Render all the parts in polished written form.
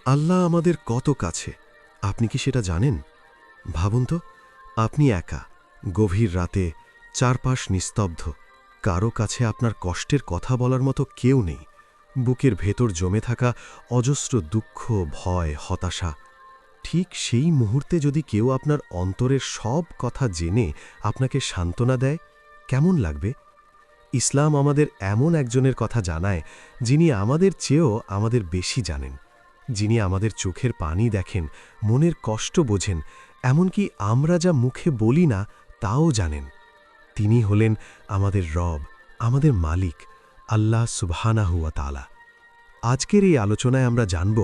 আল্লাহ আমাদের কত কাছে আপনি কি সেটা জানেন? ভাবুন তো, আপনি একা, গভীর রাতে, চারপাশ নিস্তব্ধ, কারো কাছে আপনার কষ্টের কথা বলার মতো কেউ নেই। বুকের ভেতর জমে থাকা অজস্র দুঃখ, ভয়, হতাশা। ঠিক সেই মুহূর্তে যদি কেউ আপনার অন্তরের সব কথা জেনে আপনাকে সান্ত্বনা দেয়, কেমন লাগবে? ইসলাম আমাদের এমন একজনের কথা জানায়, যিনি আমাদের চেয়েও আমাদের বেশি জানেন, যিনি আমাদের চোখের পানি দেখেন, মনের কষ্ট বোঝেন, এমনকি আমরা যা মুখে বলি না তাও জানেন। তিনি হলেন আমাদের রব, আমাদের মালিক, আল্লাহ সুবহানাহু ওয়া তাআলা। আজকের এই আলোচনায় আমরা জানব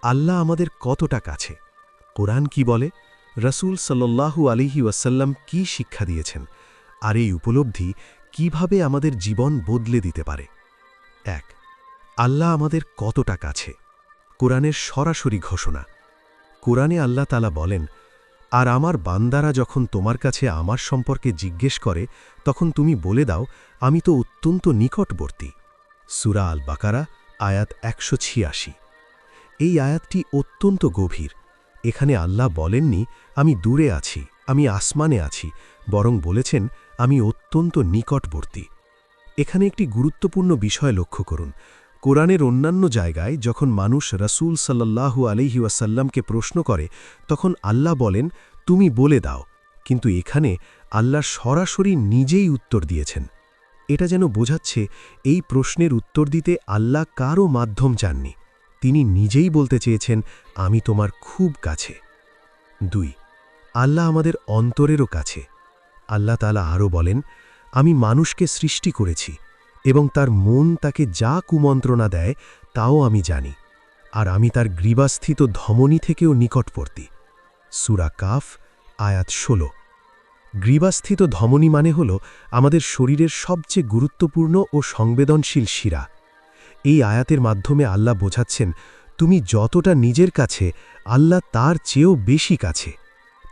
আল্লাহ আমাদের কতটা কাছে, কোরআন কি বলে, রাসূল সাল্লাল্লাহু আলাইহি ওয়াসাল্লাম কি শিক্ষা দিয়েছেন, আর এই উপলব্ধি কিভাবে আমাদের জীবন বদলে দিতে পারে। ১. আল্লাহ আমাদের কতটা কাছে। কোরআনের সরাসরি ঘোষণা। কোরআনে আল্লাহ তাআলা বলেন, আর আমার বান্দারা যখন তোমার কাছে আমার সম্পর্কে জিজ্ঞেস করে তখন তুমি বলে দাও, আমি তো অত্যন্ত নিকটবর্তী। সূরা আল বাকারা আয়াত ১৮৬। এই আয়াতটি অত্যন্ত গভীর। এখানে আল্লাহ বলেননি আমি দূরে আছি, আমি আসমানে আছি, বরং বলেছেন আমি অত্যন্ত নিকটবর্তী। এখানে একটি গুরুত্বপূর্ণ বিষয় লক্ষ্য করুন। কোরআনের অন্যান্য জায়গায় যখন মানুষ রাসূল সাল্লাল্লাহু আলাইহি ওয়াসাল্লামকে প্রশ্ন করে তখন আল্লাহ বলেন তুমি বলে দাও, কিন্তু এখানে আল্লাহ সরাসরি নিজেই উত্তর দিয়েছেন। এটা যেন বোঝাচ্ছে এই প্রশ্নের উত্তর দিতে আল্লাহ কারও মাধ্যম চাননি, তিনি নিজেই বলতে চেয়েছেন আমি তোমার খুব কাছে। ২. আল্লাহ আমাদের অন্তরেরও কাছে। আল্লাহ তাআলা আরও বলেন, আমি মানুষকে সৃষ্টি করেছি এবং তার মন তাকে যা কুমন্ত্রণা দেয় তাও আমি জানি, আর আমি তার গ্রীবাস্থিত ধমনী থেকেও নিকটবর্তী। সূরা কাফ আয়াত ১৬। গ্রীবাস্থিত ধমনী মানে হল আমাদের শরীরের সবচেয়ে গুরুত্বপূর্ণ ও সংবেদনশীল শিরা। এই আয়াতের মাধ্যমে আল্লাহ বোঝাচ্ছেন তুমি যতটা নিজের কাছে, আল্লাহ তার চেয়েও বেশি কাছে।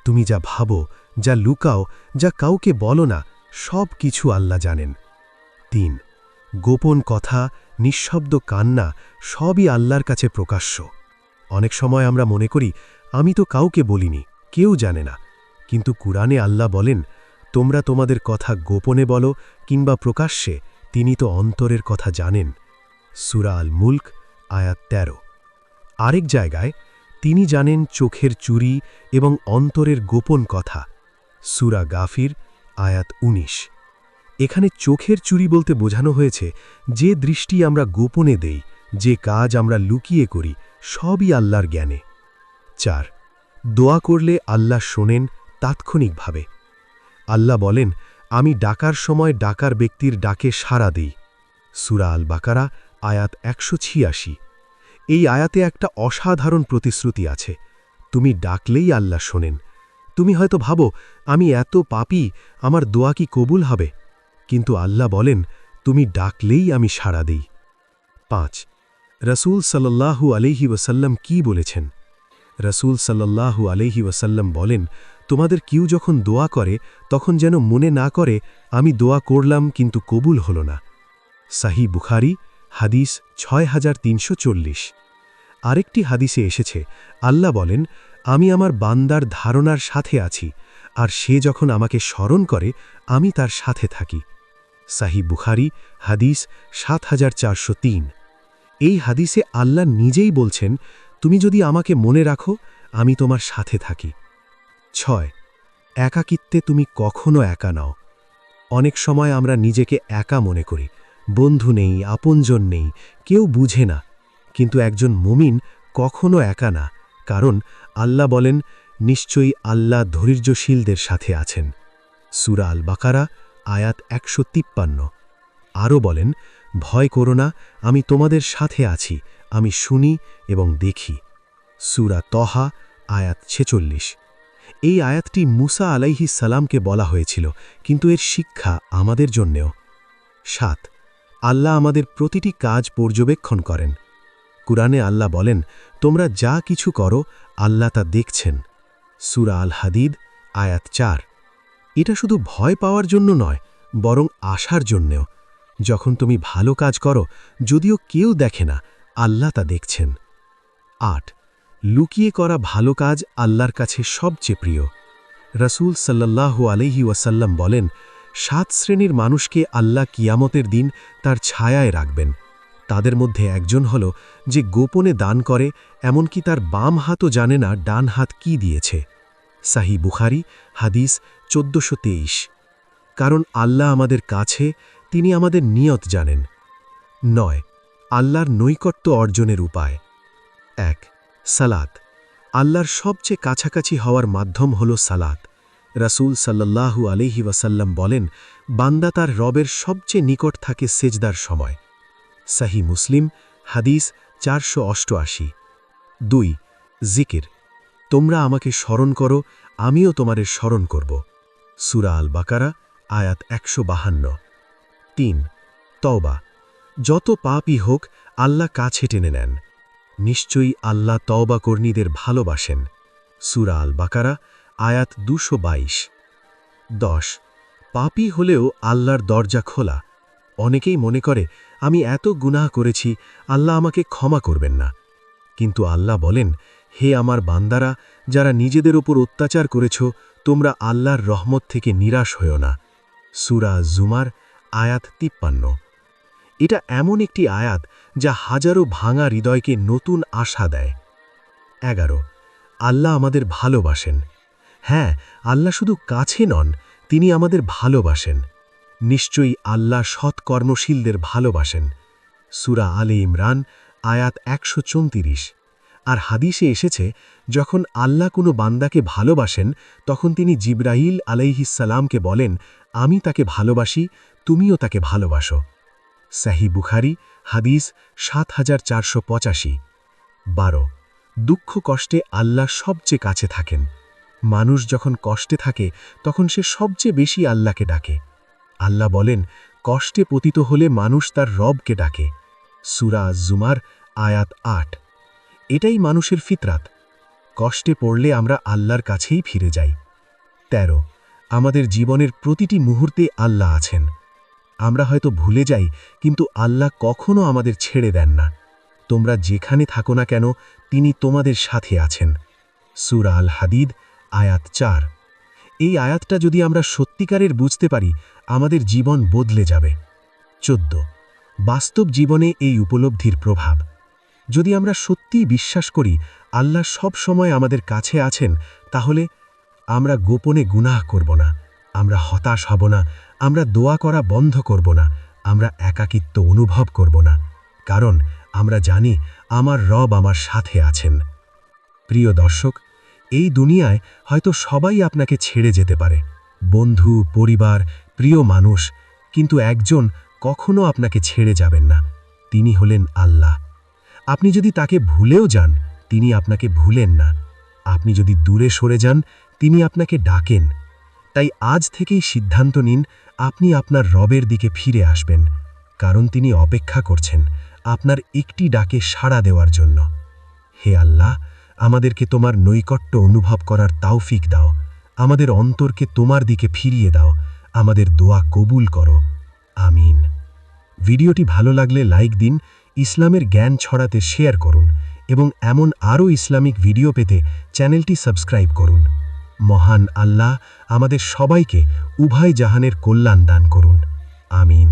তুমি যা ভাবো, যা লুকাও, যা কাউকে বলো না, সব কিছু আল্লাহ জানেন। ৩. গোপন কথা, নিঃশব্দ কান্না সবই আল্লাহর কাছে প্রকাশ্য। অনেক সময় আমরা মনে করি আমি তো কাউকে বলিনি, কেউ জানে না, কিন্তু কুরআনে আল্লাহ বলেন তোমরা তোমাদের কথা গোপনে বলো কিংবা প্রকাশ্যে, তিনি তো অন্তরের কথা জানেন। সূরা আল মুলক আয়াত ১৩। আরেক জায়গায় তিনি জানেন চোখের চুরি এবং অন্তরের গোপন কথা। সূরা গাফির আয়াত ১৯। এখানে চোখের চুরি বলতে বোঝানো হয়েছে যে দৃষ্টি আমরা গোপনে দেই, যে কাজ আমরা লুকিয়ে করি, সবই আল্লাহর জ্ঞানে। ৪. দোয়া করলে আল্লাহ শোনেন তাৎক্ষণিকভাবে। আল্লাহ বলেন আমি ডাকার সময় ডাকার ব্যক্তির ডাকে সাড়া দিই। সূরা আল বাকারা আয়াত ১৮৬। এই আয়াতে একটা অসাধারণ প্রতিশ্রুতি আছে, তুমি ডাকলেই আল্লাহ শোনেন। তুমি হয়তো ভাবো আমি এত পাপী, আমার দোয়া কি কবুল হবে? কিন্তু আল্লাহ বলেন তুমি ডাকলেই আমি সাড়া দিই। ৫. রাসূল সাল্লাল্লাহু আলাইহি ওয়াসাল্লাম কি বলেছেন? রাসূল সাল্লাল্লাহু আলাইহি ওয়াসাল্লাম বলেন তোমাদের কেউ যখন দোয়া করে তখন যেন মনে না করে আমি দোয়া করলাম কিন্তু কবুল হল না। সাহিহ বুখারী হাদিস ৬৩৪০। আরেকটি হাদিসে এসেছে আল্লাহ বলেন আমি আমার বান্দার ধারণার সাথে আছি, আর সে যখন আমাকে স্মরণ করে আমি তার সাথে থাকি। সাহিহ বুখারী হাদিস ৭৪০৩। এই হাদিসে আল্লাহ নিজেই বলছেন তুমি যদি আমাকে মনে রাখো আমি তোমার সাথে থাকি। ৬. একাকিত্বে তুমি কখনো একা নাও। অনেক সময় আমরা নিজেকে একা মনে করি, বন্ধু নেই, আপনজন নেই, কেউ বুঝে না, কিন্তু একজন মুমিন কখনো একা না, কারণ আল্লাহ বলেন নিশ্চয়ই আল্লাহ ধৈর্যশীলদের সাথে আছেন। সূরা আল বাকারা আয়াত ১৫৩। আরও বলেন ভয় করো না, আমি তোমাদের সাথে আছি, আমি শুনি এবং দেখি। সূরা তহা আয়াত ৪৬। এই আয়াতটি মুসা আলাইহিস সালামকে বলা হয়েছিল, কিন্তু এর শিক্ষা আমাদের জন্যেও। ৭. আল্লাহ আমাদের প্রতিটি কাজ পর্যবেক্ষণ করেন। কুরআনে আল্লাহ বলেন তোমরা যা কিছু করো আল্লাহ তা দেখছেন। সূরা আল হাদিদ আয়াত ৪। এটা শুধু ভয় পাওয়ার জন্য নয়, বরং আশার জন্যেও। যখন তুমি ভালো কাজ করো, যদিও কেউ দেখে না, আল্লাহ তা দেখছেন। ৮. লুকিয়ে করা ভালো কাজ আল্লাহর কাছে সবচেয়ে প্রিয়। রাসূল সাল্লাল্লাহু আলাইহি ওয়াসাল্লাম বলেন, 7 শ্রেণীর মানুষকে আল্লাহ কিয়ামতের দিন তার ছায়ায় রাখবেন। তাদের মধ্যে একজন হল যে গোপনে দান করে, এমনকি তার বাম হাতও জানে না ডান হাত কি দিয়েছে। সাহি বুখারী, হাদিস 1423। কারণ আল্লাহ আমাদের কাছে, তিনি আমাদের নিয়ত জানেন। 9 আল্লাহর নৈকট্য অর্জনের উপায়। 1 সালাত। আল্লাহর সবচেয়ে কাছাকাছি হওয়ার মাধ্যম হল সালাত। রাসূল সাল্লাল্লাহু আলাইহি ওয়াসাল্লাম বলেন, বান্দা তার রবের সবচেয়ে নিকট থাকে সেজদার সময়। সাহি মুসলিম, হাদিস 488। 2 জিকির। তোমরা আমাকে স্মরণ করো, আমিও তোমাদের স্মরণ করব। সূরা আল বাকারা, আয়াত 152। 3 তওবা। যত পাপই হোক আল্লাহ কাছে টেনে নেন। নিশ্চয়ই আল্লাহ তওবাকর্মীদের ভালোবাসেন। সূরা আল বাকারা, আয়াত 222। 10 পাপী হলেও আল্লাহর দরজা খোলা। অনেকেই মনে করে, আমি এত গুনাহ করেছি, আল্লাহ আমাকে ক্ষমা করবেন না। কিন্তু আল্লাহ বলেন, হে আমার বান্দারা, যারা নিজেদের ওপর অত্যাচার করেছ, তোমরা আল্লাহর রহমত থেকে নিরাশ হও না। সূরা জুমার, আয়াত 53। এটা এমন একটি আয়াত যা হাজারো ভাঙা হৃদয়কে নতুন আশা দেয়। 11 আল্লাহ আমাদের ভালোবাসেন। হ্যাঁ, আল্লাহ শুধু কাছে নন, তিনি আমাদের ভালোবাসেন। নিশ্চয়ই আল্লাহ সৎকর্মশীলদের ভালোবাসেন। সূরা আলে ইমরান, আয়াত 134। আর হাদিসে এসেছে, যখন আল্লাহ কোনো বান্দাকে ভালোবাসেন, তখন তিনি জিবরাইল আলাইহিসসালামকে বলেন, আমি তাকে ভালোবাসি, তুমিও তাকে ভালোবাসো। সাহি বুখারী, হাদিস 7485। 12 দুঃখ কষ্টে আল্লাহ সবচেয়ে কাছে থাকেন। মানুষ যখন কষ্টে থাকে তখন সে সবচেয়ে বেশি আল্লাহকে ডাকে। আল্লাহ বলেন, কষ্টে পতিত হলে মানুষ তার রবকে ডাকে। সূরা জুমার, আয়াত 8। এটাই মানুষের ফিতরাত। কষ্টে পড়লে আমরা আল্লাহর কাছেই ফিরে যাই। 13 আমাদের জীবনের প্রতিটি মুহূর্তে আল্লাহ আছেন। আমরা হয়তো ভুলে যাই, কিন্তু আল্লাহ কখনো আমাদের ছেড়ে দেন না। তোমরা যেখানে থাকো না কেন, তিনি তোমাদের সাথে আছেন। সূরা আল হাদিদ, আয়াত 4। এই আয়াতটা যদি আমরা সত্যিকারের বুঝতে পারি, আমাদের জীবন বদলে যাবে। 14 বাস্তব জীবনে এই উপলব্ধির প্রভাব। যদি আমরা সত্যিই বিশ্বাস করি আল্লাহ সব সময় আমাদের কাছে আছেন, তাহলে আমরা গোপনে গুনাহ করব না, আমরা হতাশ হব না, আমরা দোয়া করা বন্ধ করব না, আমরা একাকিত্ব অনুভব করব না, কারণ আমরা জানি আমার রব আমার সাথে আছেন। প্রিয় দর্শক, এই দুনিয়ায় হয়তো সবাই আপনাকে ছেড়ে যেতে পারে, বন্ধু, পরিবার, প্রিয় মানুষ, কিন্তু একজন কখনো আপনাকে ছেড়ে যাবেন না। তিনি হলেন আল্লাহ। আপনি যদি তাকে ভুলেও যান, তিনি আপনাকে ভুলেন না। আপনি যদি দূরে সরে যান, তিনি আপনাকে ডাকেন। তাই আজ থেকেই সিদ্ধান্ত নিন, আপনি আপনার রবের দিকে ফিরে আসবেন, কারণ তিনি অপেক্ষা করছেন আপনার একটি ডাকে সাড়া দেওয়ার জন্য। হে আল্লাহ, আমাদেরকে তোমার নৈকট্য অনুভব করার তৌফিক দাও, আমাদের অন্তরকে তোমার দিকে ফিরিয়ে দাও, আমাদের দোয়া কবুল করো। আমিন। ভিডিওটি ভালো লাগলে লাইক দিন, ইসলামের জ্ঞান ছড়াতে শেয়ার করুন এবং এমন আরও ইসলামিক ভিডিও পেতে চ্যানেলটি সাবস্ক্রাইব করুন। মহান আল্লাহ আমাদের সবাইকে উভয় জাহানের কল্যাণ দান করুন। আমিন।